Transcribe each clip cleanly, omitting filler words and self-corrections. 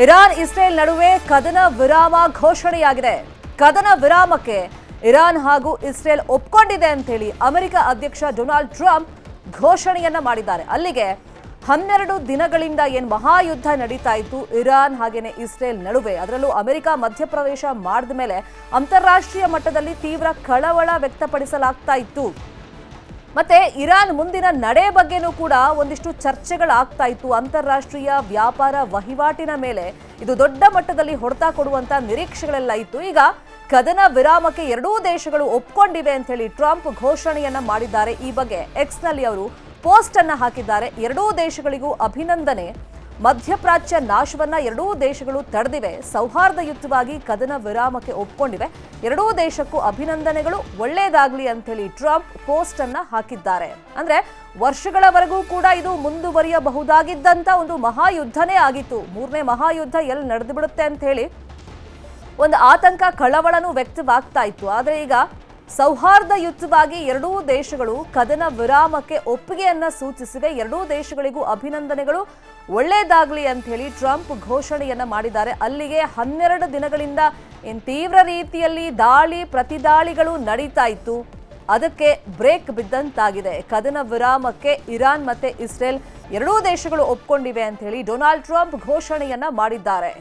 Iran Israel ನಡುವೆ ಕದನ ವಿರಾಮ ಘೋಷಣೆಯಾಗಿದೆ. ಕದನ ವಿರಾಮಕ್ಕೆ ಇರಾನ್ ಹಾಗೂ ಇಸ್ರೇಲ್ ಒಪ್ಕೊಂಡಿದೆ ಅಂತ ಹೇಳಿ ಅಮೆರಿಕ ಅಧ್ಯಕ್ಷ ಡೊನಾಲ್ಡ್ ಟ್ರಂಪ್ ಘೋಷಣೆಯನ್ನ ಮಾಡಿದ್ದಾರೆ. ಅಲ್ಲಿಗೆ 12 ದಿನಗಳಿಂದ ಏನು ಮಹಾಯುದ್ಧ ನಡೀತಾ ಇತ್ತು ಇರಾನ್ ಹಾಗೇನೆ ಇಸ್ರೇಲ್ ನಡುವೆ, ಅದರಲ್ಲೂ ಅಮೆರಿಕ ಮಧ್ಯಪ್ರವೇಶ ಮಾಡಿದ ಮೇಲೆ ಅಂತಾರಾಷ್ಟ್ರೀಯ ಮಟ್ಟದಲ್ಲಿ ತೀವ್ರ ಕಳವಳ ವ್ಯಕ್ತಪಡಿಸಲಾಗ್ತಾ ಇತ್ತು. ಮತ್ತೆ ಇರಾನ್ ಮುಂದಿನ ನಡೆ ಬಗ್ಗೆನೂ ಕೂಡ ಒಂದಿಷ್ಟು ಚರ್ಚೆಗಳಾಗ್ತಾ ಇತ್ತು. ಅಂತಾರಾಷ್ಟ್ರೀಯ ವ್ಯಾಪಾರ ವಹಿವಾಟಿನ ಮೇಲೆ ಇದು ದೊಡ್ಡ ಮಟ್ಟದಲ್ಲಿ ಹೊಡೆತ ಕೊಡುವಂತ ನಿರೀಕ್ಷೆಗಳೆಲ್ಲ ಇತ್ತು. ಈಗ ಕದನ ವಿರಾಮಕ್ಕೆ ಎರಡೂ ದೇಶಗಳು ಒಪ್ಕೊಂಡಿವೆ ಅಂತ ಹೇಳಿ ಟ್ರಂಪ್ ಘೋಷಣೆಯನ್ನ ಮಾಡಿದ್ದಾರೆ. ಈ ಬಗ್ಗೆ ಎಕ್ಸ್ ನಲ್ಲಿ ಅವರು ಪೋಸ್ಟ್ ಅನ್ನ ಹಾಕಿದ್ದಾರೆ. ಎರಡೂ ದೇಶಗಳಿಗೂ ಅಭಿನಂದನೆ. ಮಧ್ಯಪ್ರಾಚ್ಯ ನಾಶವನ್ನ ಎರಡೂ ದೇಶಗಳು ತಡೆದಿವೆ. ಸೌಹಾರ್ದಯುತವಾಗಿ ಕದನ ವಿರಾಮಕ್ಕೆ ಒಪ್ಕೊಂಡಿವೆ. ಎರಡೂ ದೇಶಕ್ಕೂ ಅಭಿನಂದನೆಗಳು, ಒಳ್ಳೇದಾಗ್ಲಿ ಅಂತ ಹೇಳಿ ಟ್ರಂಪ್ ಪೋಸ್ಟ್ ಅನ್ನ ಹಾಕಿದ್ದಾರೆ. ಅಂದ್ರೆ ವರ್ಷಗಳವರೆಗೂ ಕೂಡ ಇದು ಮುಂದುವರಿಯಬಹುದಾಗಿದ್ದಂತ ಒಂದು ಮಹಾಯುದ್ಧನೇ ಆಗಿತ್ತು. ಮೂರನೇ ಮಹಾಯುದ್ಧ ಎಲ್ಲಿ ನಡೆದು ಬಿಡುತ್ತೆ ಅಂತ ಹೇಳಿ ಒಂದು ಆತಂಕ, ಕಳವಳನೂ ವ್ಯಕ್ತವಾಗ್ತಾ ಇತ್ತು. ಆದರೆ ಈಗ ಸೌಹಾರ್ದಯುತವಾಗಿ ಎರಡೂ ದೇಶಗಳು ಕದನ ವಿರಾಮಕ್ಕೆ ಒಪ್ಪಿಗೆಯನ್ನ ಸೂಚಿಸಿವೆ. ಎರಡೂ ದೇಶಗಳಿಗೂ ಅಭಿನಂದನೆಗಳು, ಒಳ್ಳೇದಾಗ್ಲಿ ಅಂತ ಹೇಳಿ ಟ್ರಂಪ್ ಘೋಷಣೆಯನ್ನ ಮಾಡಿದ್ದಾರೆ. ಅಲ್ಲಿಗೆ 12 ದಿನಗಳಿಂದ ತೀವ್ರ ರೀತಿಯಲ್ಲಿ ದಾಳಿ ಪ್ರತಿದಾಳಿಗಳು ನಡೀತಾ ಇತ್ತು. ಅದಕ್ಕೆ ಬ್ರೇಕ್ ಬಿದ್ದಂತಾಗಿದೆ. ಕದನ ವಿರಾಮಕ್ಕೆ ಇರಾನ್ ಮತ್ತೆ ಇಸ್ರೇಲ್ ಎರಡೂ ದೇಶಗಳು ಒಪ್ಕೊಂಡಿವೆ ಅಂತ ಹೇಳಿ ಡೊನಾಲ್ಡ್ ಟ್ರಂಪ್ ಘೋಷಣೆಯನ್ನ ಮಾಡಿದ್ದಾರೆ.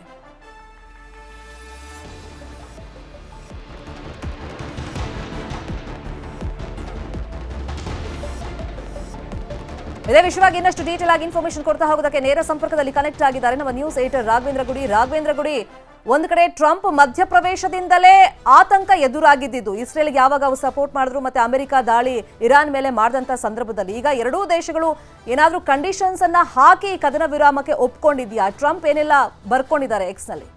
ಇದೇ ವಿಷಯವಾಗಿ ಇನ್ನಷ್ಟು ಡೀಟೇಲ್ ಆಗಿ ಇನ್ಫಾರ್ಮೇಶನ್ ಕೊಡ್ತಾ ಹೋಗೋದಕ್ಕೆ ನೇರ ಸಂಪರ್ಕದಲ್ಲಿ ಕನೆಕ್ಟ್ ಆಗಿದ್ದಾರೆ ನಮ್ಮ ನ್ಯೂಸ್ ಏಟರ್ ರಾಘವೇಂದ್ರ ಗುಡಿ. ಒಂದ್ ಕಡೆ ಟ್ರಂಪ್ ಮಧ್ಯಪ್ರವೇಶದಿಂದಲೇ ಆತಂಕ ಎದುರಾಗಿದ್ದು, ಇಸ್ರೇಲ್ಗೆ ಯಾವಾಗ ಅವರು ಸಪೋರ್ಟ್ ಮಾಡಿದ್ರು ಮತ್ತೆ ಅಮೆರಿಕ ದಾಳಿ ಇರಾನ್ ಮೇಲೆ ಮಾಡಿದಂತ ಸಂದರ್ಭದಲ್ಲಿ ಈಗ ಎರಡೂ ದೇಶಗಳು ಏನಾದ್ರೂ ಕಂಡೀಷನ್ಸ್ ಅನ್ನ ಹಾಕಿ ಕದನ ವಿರಾಮಕ್ಕೆ ಒಪ್ಕೊಂಡಿದ್ಯಾ? ಟ್ರಂಪ್ ಏನೆಲ್ಲ ಬರ್ಕೊಂಡಿದ್ದಾರೆ ಎಕ್ಸ್ ನಲ್ಲಿ?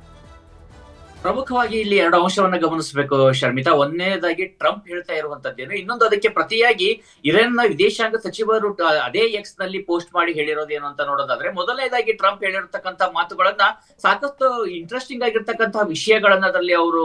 ಪ್ರಮುಖವಾಗಿ ಇಲ್ಲಿ ಎರಡು ಅಂಶವನ್ನ ಗಮನಿಸಬೇಕು ಶರ್ಮಿತಾ. ಒಂದನೇದಾಗಿ ಟ್ರಂಪ್ ಹೇಳ್ತಾ ಇರುವಂತದ್ದೇನು, ಇನ್ನೊಂದು ಅದಕ್ಕೆ ಪ್ರತಿಯಾಗಿ ಇರಾನ್ನ ವಿದೇಶಾಂಗ ಸಚಿವರು ಅದೇ ಎಕ್ಸ್ ನಲ್ಲಿ ಪೋಸ್ಟ್ ಮಾಡಿ ಹೇಳಿರೋದೇನು ಅಂತ ನೋಡೋದಾದ್ರೆ, ಮೊದಲನೇದಾಗಿ ಟ್ರಂಪ್ ಹೇಳಿರ್ತಕ್ಕಂಥ ಮಾತುಗಳನ್ನ ಸಾಕಷ್ಟು ಇಂಟ್ರೆಸ್ಟಿಂಗ್ ಆಗಿರ್ತಕ್ಕಂತಹ ವಿಷಯಗಳನ್ನ ಅದರಲ್ಲಿ ಅವರು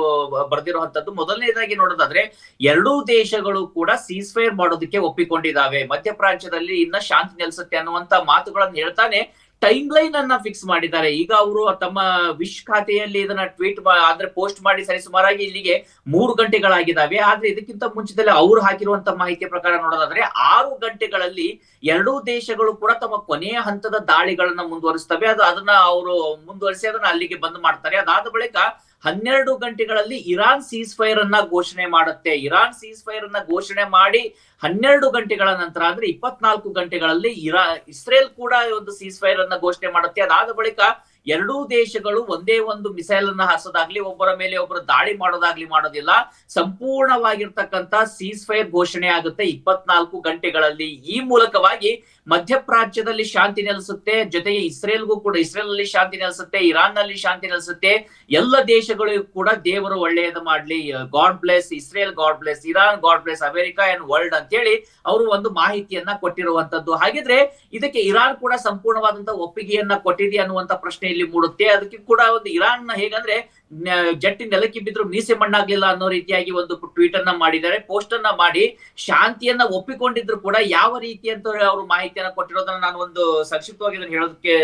ಬರೆದಿರುವಂತದ್ದು. ಮೊದಲನೇದಾಗಿ ನೋಡೋದಾದ್ರೆ, ಎರಡೂ ದೇಶಗಳು ಕೂಡ ಸೀಸ್ ಫೈರ್ ಮಾಡೋದಕ್ಕೆ ಒಪ್ಪಿಕೊಂಡಿದ್ದಾವೆ, ಮಧ್ಯಪ್ರಾಚ್ಯದಲ್ಲಿ ಇನ್ನ ಶಾಂತಿ ನೆಲೆಸುತ್ತೆ ಅನ್ನುವಂತ ಮಾತುಗಳನ್ನ ಹೇಳ್ತಾನೆ ಟೈಮ್ ಲೈನ್ ಅನ್ನ ಫಿಕ್ಸ್ ಮಾಡಿದ್ದಾರೆ. ಈಗ ಅವರು ತಮ್ಮ ವಿಶ್ ಖಾತೆಯಲ್ಲಿ ಇದನ್ನ ಟ್ವೀಟ್ ಆದ್ರೆ ಪೋಸ್ಟ್ ಮಾಡಿ ಸರಿಸುಮಾರಾಗಿ ಇಲ್ಲಿಗೆ 3 ಗಂಟೆಗಳಾಗಿದ್ದಾವೆ. ಆದ್ರೆ ಇದಕ್ಕಿಂತ ಮುಂಚಿತದಲ್ಲಿ ಅವರು ಹಾಕಿರುವಂತ ಮಾಹಿತಿಯ ಪ್ರಕಾರ ನೋಡೋದಾದ್ರೆ 6 ಗಂಟೆಗಳಲ್ಲಿ ಎರಡೂ ದೇಶಗಳು ಕೂಡ ತಮ್ಮ ಕೊನೆಯ ಹಂತದ ದಾಳಿಗಳನ್ನ ಮುಂದುವರಿಸ್ತವೆ. ಅದನ್ನ ಅವರು ಮುಂದುವರಿಸಿ ಅದನ್ನ ಅಲ್ಲಿಗೆ ಬಂದ್ ಮಾಡ್ತಾರೆ. ಅದಾದ ಬಳಿಕ 12 ಗಂಟೆಗಳಲ್ಲಿ ಇರಾನ್ ಸೀಸ್ ಫೈರ್ ಅನ್ನ ಘೋಷಣೆ ಮಾಡುತ್ತೆ. ಇರಾನ್ ಸೀಸ್ ಫೈರ್ ಅನ್ನ ಘೋಷಣೆ ಮಾಡಿ 12 ಗಂಟೆಗಳ ನಂತರ ಅಂದ್ರೆ 24 ಗಂಟೆಗಳಲ್ಲಿ ಇಸ್ರೇಲ್ ಕೂಡ ಒಂದು ಸೀಸ್ ಫೈರ್ ಅನ್ನ ಘೋಷಣೆ ಮಾಡುತ್ತೆ. ಅದಾದ ಬಳಿಕ ಎರಡೂ ದೇಶಗಳು ಒಂದೇ ಒಂದು ಮಿಸೈಲ್ ಅನ್ನ ಹಾರಿಸೋದಾಗ್ಲಿ, ಒಬ್ಬರ ಮೇಲೆ ಒಬ್ಬರು ದಾಳಿ ಮಾಡೋದಾಗ್ಲಿ ಮಾಡೋದಿಲ್ಲ. ಸಂಪೂರ್ಣವಾಗಿರ್ತಕ್ಕಂಥ ಸೀಸ್ ಫೈರ್ ಘೋಷಣೆ ಆಗುತ್ತೆ 24 ಗಂಟೆಗಳಲ್ಲಿ. ಈ ಮೂಲಕವಾಗಿ ಮಧ್ಯಪ್ರಾಚ್ಯದಲ್ಲಿ ಶಾಂತಿ ನೆಲೆಸುತ್ತೆ, ಜೊತೆಗೆ ಇಸ್ರೇಲ್ಗೂ ಕೂಡ ಇಸ್ರೇಲ್ ನಲ್ಲಿ ಶಾಂತಿ ನೆಲೆಸುತ್ತೆ, ಇರಾನ್ ನಲ್ಲಿ ಶಾಂತಿ ನೆಲೆಸುತ್ತೆ. ಎಲ್ಲ ದೇಶಗಳಿಗೂ ಕೂಡ ದೇವರು ಒಳ್ಳೆಯದು ಮಾಡ್ಲಿ, god bless Israel, god bless Iran, god bless America and world ಅಂತ ಹೇಳಿ ಅವರು ಒಂದು ಮಾಹಿತಿಯನ್ನ ಕೊಟ್ಟಿರುವಂತದ್ದು. ಹಾಗಿದ್ರೆ ಇದಕ್ಕೆ ಇರಾನ್ ಕೂಡ ಸಂಪೂರ್ಣವಾದಂತಹ ಒಪ್ಪಿಗೆಯನ್ನ ಕೊಟ್ಟಿದೆ ಅನ್ನುವಂತ ಪ್ರಶ್ನೆ ಇಲ್ಲಿ ಮೂಡುತ್ತೆ. ಅದಕ್ಕೆ ಕೂಡ ಒಂದು ಇರಾನ್ ಹೇಗಂದ್ರೆ ಜಟ್ಟಿ ನೆಲಕ್ಕೆ ಬಿದ್ರು ಮೀಸೆ ಮಣ್ಣಾಗ್ಲಿಲ್ಲ ಅನ್ನೋ ರೀತಿಯಾಗಿ ಒಂದು ಟ್ವೀಟ್ ಅನ್ನ ಮಾಡಿದ್ದಾರೆ, ಪೋಸ್ಟ್ ಅನ್ನ ಮಾಡಿ ಶಾಂತಿಯನ್ನ ಒಪ್ಪಿಕೊಂಡಿದ್ರು ಕೂಡ ಯಾವ ರೀತಿ ಅಂತ ಅವರು ಮಾಹಿತಿಯನ್ನ ಕೊಟ್ಟಿರೋದನ್ನ ನಾನು ಒಂದು ಸಂಕ್ಷಿಪ್ತವಾಗಿ ಇದನ್ನ ಹೇಳೋದಕ್ಕೆ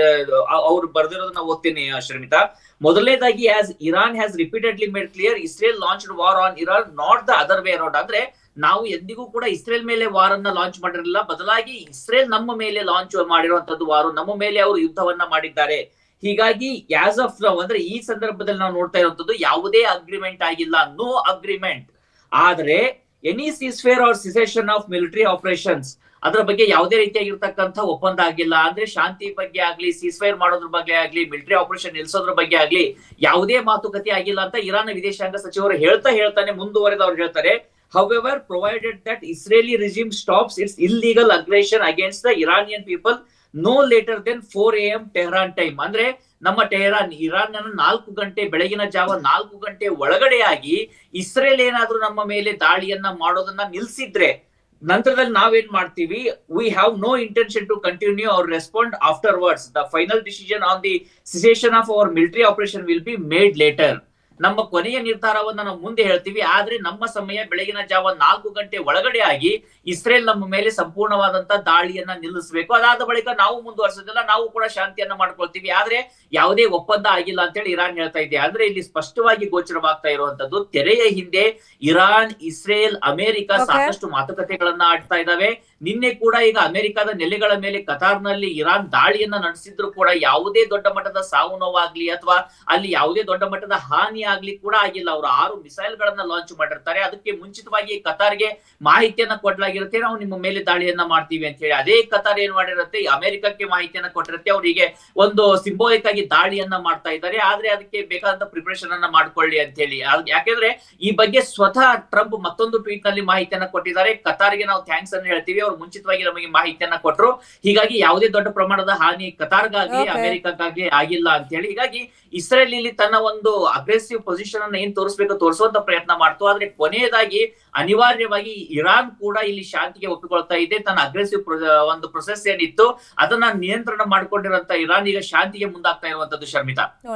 ಅವ್ರು ಬರ್ದಿರೋದನ್ನ ಓದ್ತೀನಿ ಶರ್ಮಿತಾ. ಮೊದಲನೇದಾಗಿ, as Iran has repeatedly made clear, Israel launched war on Iran, not the other way around. ಅಂದ್ರೆ ನಾವು ಎಂದಿಗೂ ಕೂಡ ಇಸ್ರೇಲ್ ಮೇಲೆ ವಾರ್ ಅನ್ನ ಲಾಂಚ್ ಮಾಡಿರಲಿಲ್ಲ, ಬದಲಾಗಿ ಇಸ್ರೇಲ್ ನಮ್ಮ ಮೇಲೆ ಲಾಂಚ್ ಮಾಡಿರುವಂತದ್ದು ವಾರು, ನಮ್ಮ ಮೇಲೆ ಅವರು ಯುದ್ಧವನ್ನ ಮಾಡಿದ್ದಾರೆ. ಹೀಗಾಗಿ ಆಸ್ ಆಫ್ ನೌ ಅಂದ್ರೆ ಈ ಸಂದರ್ಭದಲ್ಲಿ ನಾವು ನೋಡ್ತಾ ಇರುವಂತದ್ದು ಯಾವುದೇ ಅಗ್ರಿಮೆಂಟ್ ಆಗಿಲ್ಲ, ನೋ ಅಗ್ರಿಮೆಂಟ್. ಆದ್ರೆ any ceasefire or cessation of military operations ಅದರ ಬಗ್ಗೆ ಯಾವುದೇ ರೀತಿಯಾಗಿರ್ತಕ್ಕಂಥ ಒಪ್ಪಂದ ಆಗಿಲ್ಲ. ಅಂದ್ರೆ ಶಾಂತಿ ಬಗ್ಗೆ ಆಗ್ಲಿ, ಸೀಸ್ ಫೈರ್ ಮಾಡೋದ್ರ ಬಗ್ಗೆ ಆಗ್ಲಿ, ಮಿಲಿಟರಿ ಆಪರೇಷನ್ ನಿಲ್ಸೋದ್ರ ಬಗ್ಗೆ ಆಗ್ಲಿ ಯಾವುದೇ ಮಾತುಕತೆ ಆಗಿಲ್ಲ ಅಂತ ಇರಾನ್ ವಿದೇಶಾಂಗ ಸಚಿವರು ಹೇಳ್ತಾನೆ ಮುಂದುವರೆದವ್ರು ಹೇಳ್ತಾರೆ. However, provided that Israeli regime stops its illegal aggression against the Iranian people no later than 4 AM Tehran time. ಅಂದ್ರೆ ನಮ್ಮ ಇರಾನ್ 4 ಗಂಟೆ ಬೆಳಗಿನ ಜಾವ 4 ಗಂಟೆ ಒಳಗಡೆಯಾಗಿ ಇಸ್ರೇಲ್ ಏನಾದ್ರೂ ನಮ್ಮ ಮೇಲೆ ದಾಳಿಯನ್ನ ಮಾಡೋದನ್ನ ನಿಲ್ಸಿದ್ರೆ ನಂತರದಲ್ಲಿ ನಾವೇನ್ ಮಾಡ್ತೀವಿ, we have no intention to continue or respond afterwards. The final decision on the cessation of our military operation will be made later. ನಮ್ಮ ಕೊನೆಯ ನಿರ್ಧಾರವನ್ನ ನಾವು ಮುಂದೆ ಹೇಳ್ತೀವಿ. ಆದ್ರೆ ನಮ್ಮ ಸಮಯ ಬೆಳಗಿನ ಜಾವ 4 ಗಂಟೆ ಒಳಗಡೆ ಆಗಿ ಇಸ್ರೇಲ್ ನಮ್ಮ ಮೇಲೆ ಸಂಪೂರ್ಣವಾದಂತ ದಾಳಿಯನ್ನ ನಿಲ್ಲಿಸಬೇಕು. ಅದಾದ ಬಳಿಕ ನಾವು ಮುಂದುವರಿಸೋದಿಲ್ಲ, ನಾವು ಕೂಡ ಶಾಂತಿಯನ್ನ ಮಾಡ್ಕೊಳ್ತೀವಿ. ಆದ್ರೆ ಯಾವುದೇ ಒಪ್ಪಂದ ಆಗಿಲ್ಲ ಅಂತೇಳಿ ಇರಾನ್ ಹೇಳ್ತಾ ಇದೆ. ಅಂದ್ರೆ ಇಲ್ಲಿ ಸ್ಪಷ್ಟವಾಗಿ ಗೋಚರವಾಗ್ತಾ ಇರುವಂತದ್ದು, ತೆರೆಯ ಹಿಂದೆ ಇರಾನ್, ಇಸ್ರೇಲ್, ಅಮೆರಿಕ ಸಾಕಷ್ಟು ಮಾತುಕತೆಗಳನ್ನ ಆಡ್ತಾ ಇದ್ದಾವೆ. ನಿನ್ನೆ ಕೂಡ ಈಗ ಅಮೆರಿಕದ ನೆಲೆಗಳ ಮೇಲೆ ಕತಾರ್ನಲ್ಲಿ ಇರಾನ್ ದಾಳಿಯನ್ನ ನಡೆಸಿದ್ರು ಕೂಡ ಯಾವುದೇ ದೊಡ್ಡ ಮಟ್ಟದ ಸಾವು ನೋವಾಗ್ಲಿ ಅಥವಾ ಅಲ್ಲಿ ಯಾವುದೇ ದೊಡ್ಡ ಮಟ್ಟದ ಹಾನಿ ಆಗ್ಲಿ ಕೂಡ ಆಗಿಲ್ಲ. ಅವರು 6 ಮಿಸೈಲ್ ಗಳನ್ನ ಲಾಂಚ್ ಮಾಡಿರ್ತಾರೆ. ಅದಕ್ಕೆ ಮುಂಚಿತವಾಗಿ ಕತಾರ್ಗೆ ಮಾಹಿತಿಯನ್ನ ಕೊಡ್ಲಾಗಿರುತ್ತೆ, ನಾವು ನಿಮ್ಮ ಮೇಲೆ ದಾಳಿಯನ್ನ ಮಾಡ್ತೀವಿ ಅಂತ ಹೇಳಿ. ಅದೇ ಕತಾರ್ ಏನ್ ಮಾಡಿರುತ್ತೆ, ಅಮೆರಿಕಕ್ಕೆ ಮಾಹಿತಿಯನ್ನ ಕೊಟ್ಟಿರುತ್ತೆ, ಅವರಿಗೆ ಒಂದು ಸಿಂಬೋಲಿಕ್ ಆಗಿ ದಾಳಿಯನ್ನ ಮಾಡ್ತಾ ಇದ್ದಾರೆ. ಆದ್ರೆ ಅದಕ್ಕೆ ಬೇಕಾದಂತ ಪ್ರಿಪರೇಷನ್ ಅನ್ನ ಮಾಡ್ಕೊಳ್ಳಿ ಅಂತ ಹೇಳಿ. ಯಾಕೆಂದ್ರೆ ಈ ಬಗ್ಗೆ ಸ್ವತಃ ಟ್ರಂಪ್ ಮತ್ತೊಂದು ಟ್ವೀಟ್ ನಲ್ಲಿ ಮಾಹಿತಿಯನ್ನ ಕೊಟ್ಟಿದ್ದಾರೆ. ಕತಾರ್ಗೆ ನಾವು ಥ್ಯಾಂಕ್ಸ್ ಅನ್ನು ಹೇಳ್ತೀವಿ, ಅವರು ಮುಂಚಿತವಾಗಿ ನಮಗೆ ಮಾಹಿತಿಯನ್ನ ಕೊಟ್ಟರು, ಹೀಗಾಗಿ ಯಾವುದೇ ದೊಡ್ಡ ಪ್ರಮಾಣದ ಹಾನಿ ಕತಾರ್ಗಾಗ್ಲಿ ಅಮೆರಿಕಕ್ಕಾಗ್ಲಿ ಆಗಿಲ್ಲ ಅಂತ ಹೇಳಿ. ಹೀಗಾಗಿ ಇಸ್ರೇಲ್ ಇಲ್ಲಿ ತನ್ನ ಒಂದು ಅಗ್ರೆಸಿವ್ ಪೊಸಿಷನ್ ಅನ್ನ ಏನ್ ತೋರಿಸಬೇಕು ತೋರಿಸುವಂತ ಪ್ರಯತ್ನ ಮಾಡ್ತು. ಆದ್ರೆ ಕೊನೆಯದಾಗಿ ಅನಿವಾರ್ಯವಾಗಿ ಇರಾನ್ ಕೂಡ ಇಲ್ಲಿ ಶಾಂತಿಗೆ ಒಪ್ಪಿಕೊಳ್ತಾ ಇದೆ. ತನ್ನ ಅಗ್ರೆಸಿವ್ ಒಂದು ಪ್ರೊಸೆಸ್ ಏನಿತ್ತು ಅದನ್ನ ನಿಯಂತ್ರಣ ಮಾಡ್ಕೊಂಡಿರುವಂತ ಇರಾನ್ ಈಗ ಶಾಂತಿಗೆ ಮುಂದಾಗ್ತಾ ಇರುವಂತದ್ದು ಶರ್ಮಿತಾ.